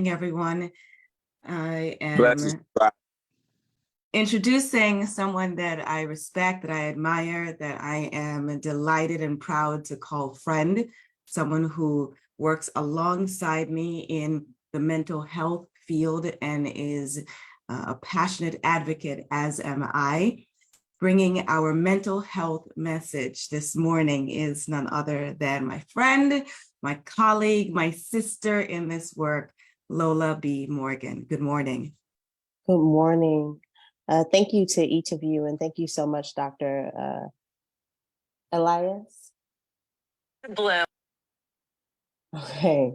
everyone. I Blessings. am introducing someone that I respect, that I admire, that I am delighted and proud to call friend, someone who works alongside me in the mental health field and is a passionate advocate, as am I. Bringing our mental health message this morning is none other than my friend, my colleague, my sister in this work, Lola B. Morgan. Good morning. Good morning. Thank you to each of you, and thank you so much, Dr. Elias. Blue. Okay.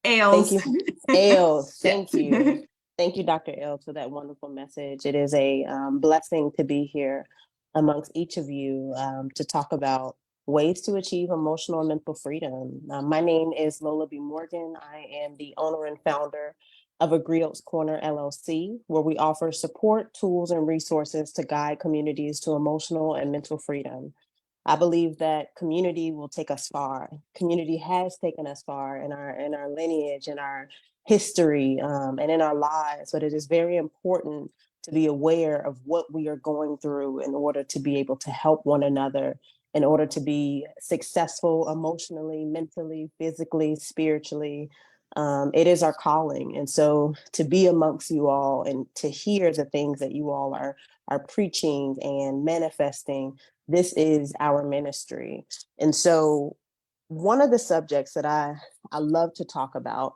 Ailes. Thank you. Ailes. Thank Yes. you. Thank you, Dr. Ailes, for that wonderful message. It is a blessing to be here amongst each of you to talk about ways to achieve emotional and mental freedom. My name is Lola B. Morgan. I am the owner and founder of A Griot's Corner LLC, where we offer support, tools, and resources to guide communities to emotional and mental freedom. I believe that community will take us far. Community has taken us far in our lineage, in our history, and in our lives. But it is very important to be aware of what we are going through in order to be able to help one another, in order to be successful emotionally, mentally, physically, spiritually. It is our calling. And so to be amongst you all and to hear the things that you all are preaching and manifesting, this is our ministry. And so one of the subjects that I love to talk about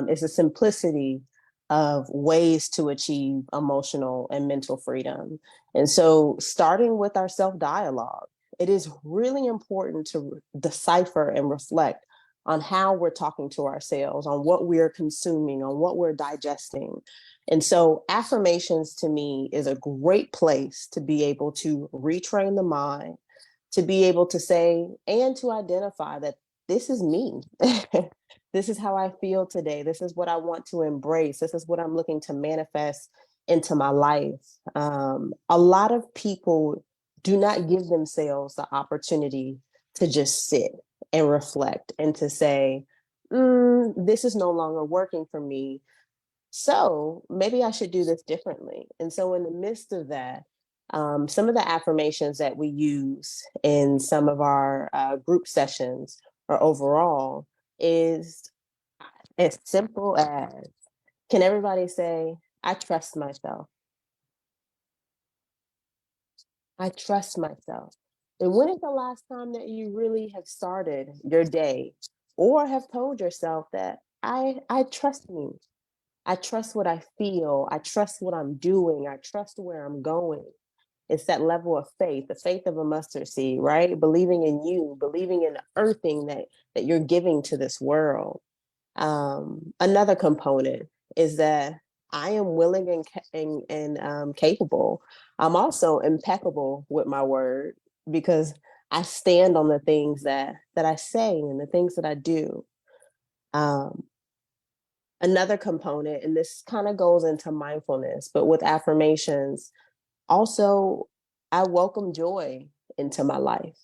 is the simplicity of ways to achieve emotional and mental freedom. And so starting with our self-dialogue, it is really important to decipher and reflect on how we're talking to ourselves, on what we're consuming, on what we're digesting. And so affirmations to me is a great place to be able to retrain the mind, to be able to say and to identify that this is me. This is how I feel today. This is what I want to embrace. This is what I'm looking to manifest into my life. A lot of people do not give themselves the opportunity to just sit and reflect and to say, this is no longer working for me. So maybe I should do this differently. And so in the midst of that, some of the affirmations that we use in some of our group sessions or overall is as simple as, can everybody say, I trust myself? I trust myself. And when is the last time that you really have started your day or have told yourself that I trust me? I trust what I feel. I trust what I'm doing. I trust where I'm going. It's that level of faith, the faith of a mustard seed, right? Believing in you, believing in the earthing that you're giving to this world. Another component is that I am willing and capable. I'm also impeccable with my word because I stand on the things that I say and the things that I do. Another component, and this kind of goes into mindfulness, but with affirmations, also, I welcome joy into my life.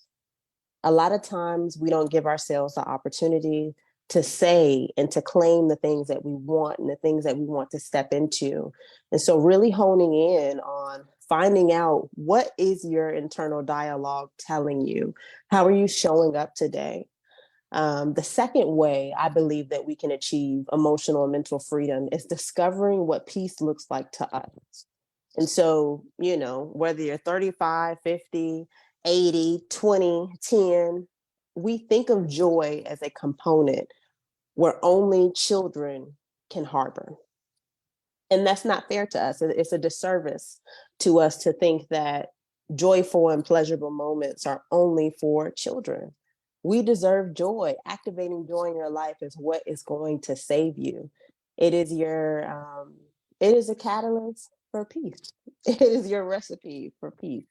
A lot of times we don't give ourselves the opportunity to say and to claim the things that we want and the things that we want to step into. And so really honing in on finding out, what is your internal dialogue telling you? How are you showing up today? The second way I believe that we can achieve emotional and mental freedom is discovering what peace looks like to us. And so, whether you're 35, 50, 80, 20, 10, we think of joy as a component where only children can harbor. And that's not fair to us. It's a disservice to us to think that joyful and pleasurable moments are only for children. We deserve joy. Activating joy in your life is what is going to save you. It is it is a catalyst for peace. It is your recipe for peace.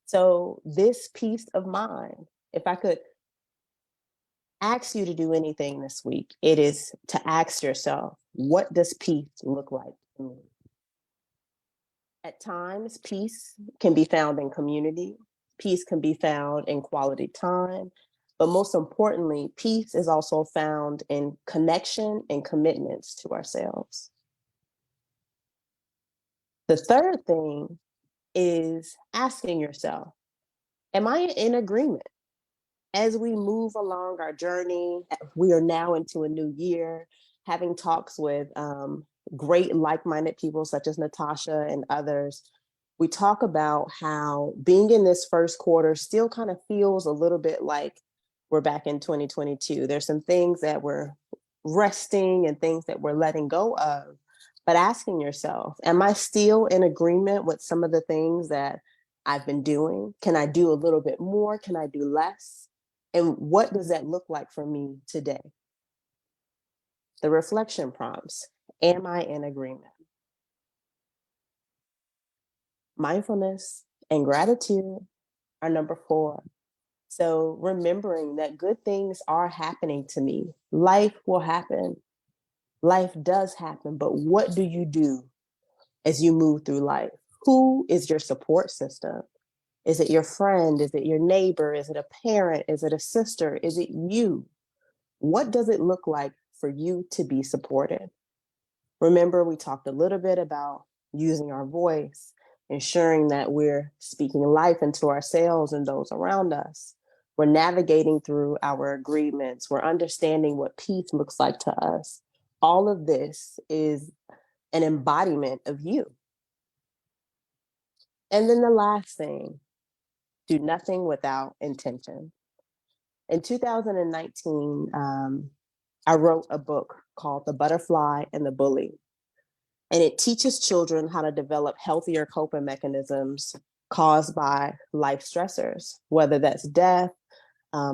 So this peace of mind, if I could ask you to do anything this week, it is to ask yourself, what does peace look like to me? At times, peace can be found in community. Peace can be found in quality time. But most importantly, peace is also found in connection and commitments to ourselves. The third thing is asking yourself, am I in agreement? As we move along our journey, we are now into a new year, having talks with great like-minded people such as Natasha and others. We talk about how being in this first quarter still kind of feels a little bit like we're back in 2022. There's some things that we're resting and things that we're letting go of, but asking yourself, am I still in agreement with some of the things that I've been doing? Can I do a little bit more? Can I do less? And what does that look like for me today? The reflection prompts. Am I in agreement? Mindfulness and gratitude are number 4. So remembering that good things are happening to me. Life will happen. Life does happen, but what do you do as you move through life? Who is your support system? Is it your friend? Is it your neighbor? Is it a parent? Is it a sister? Is it you? What does it look like for you to be supported? Remember, we talked a little bit about using our voice, ensuring that we're speaking life into ourselves and those around us. We're navigating through our agreements. We're understanding what peace looks like to us. All of this is an embodiment of you. And then the last thing, do nothing without intention. In 2019, I wrote a book called The Butterfly and the Bully. And it teaches children how to develop healthier coping mechanisms caused by life stressors, whether that's death,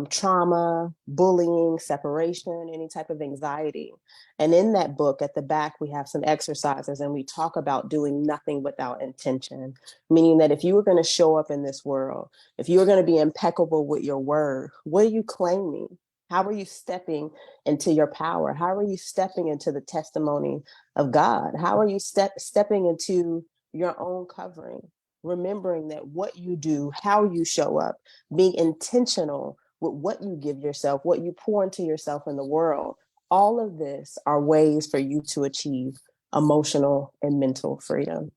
trauma, bullying, separation, any type of anxiety. And in that book, at the back, we have some exercises and we talk about doing nothing without intention, meaning that if you were going to show up in this world, if you were going to be impeccable with your word, what are you claiming? How are you stepping into your power? How are you stepping into the testimony of God? How are you stepping into your own covering? Remembering that what you do, how you show up, being intentional with what you give yourself, what you pour into yourself in the world, all of this are ways for you to achieve emotional and mental freedom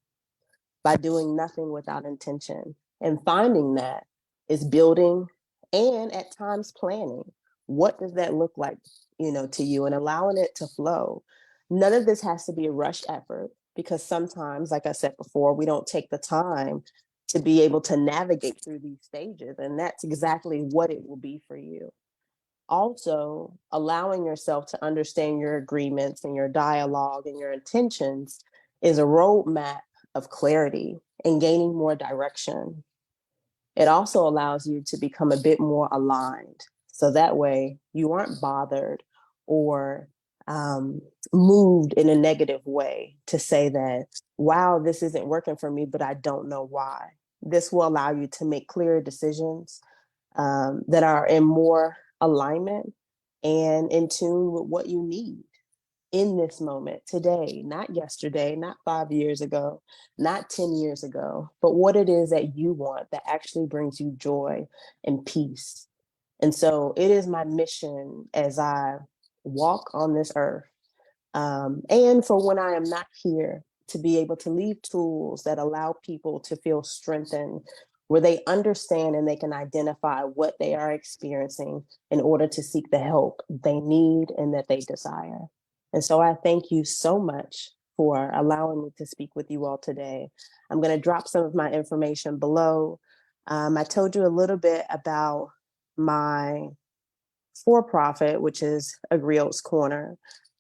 by doing nothing without intention. And finding that is building and at times planning. What does that look like, to you, and allowing it to flow? None of this has to be a rushed effort because sometimes, like I said before, we don't take the time to be able to navigate through these stages. And that's exactly what it will be for you. Also, allowing yourself to understand your agreements and your dialogue and your intentions is a roadmap of clarity and gaining more direction. It also allows you to become a bit more aligned. So that way you aren't bothered or moved in a negative way to say that, wow, this isn't working for me, but I don't know why. This will allow you to make clearer decisions that are in more alignment and in tune with what you need in this moment today, not yesterday, not 5 years ago, not 10 years ago, but what it is that you want that actually brings you joy and peace. And so it is my mission as I walk on this earth, and for when I am not here, to be able to leave tools that allow people to feel strengthened, where they understand and they can identify what they are experiencing in order to seek the help they need and that they desire. And so I thank you so much for allowing me to speak with you all today. I'm going to drop some of my information below. I told you a little bit about my for-profit, which is A Griot's Corner.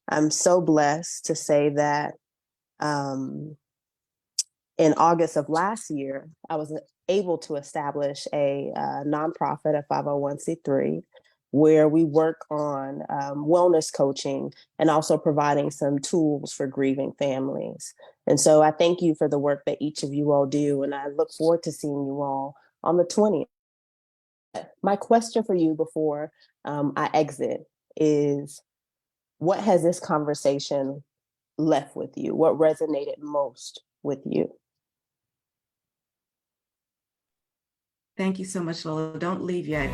I'm so blessed to say that in August of last year, I was able to establish a nonprofit, a 501c3, where we work on wellness coaching and also providing some tools for grieving families. And so I thank you for the work that each of you all do, and I look forward to seeing you all on the 20th. My question for you before I exit is, what has this conversation left with you? What resonated most with you? Thank you so much, Lola. Don't leave yet.